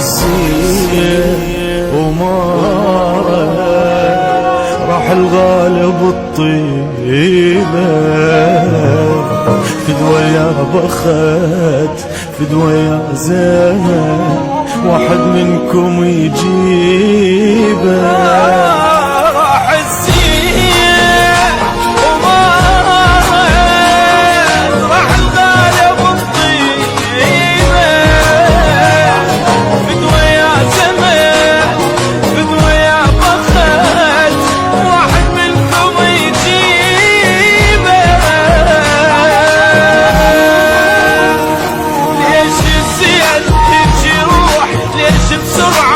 الزين ومارة راح الغالب الطيبة فدوى يا بخت فدوى يا زين واحد منكم يجيبه بسرعة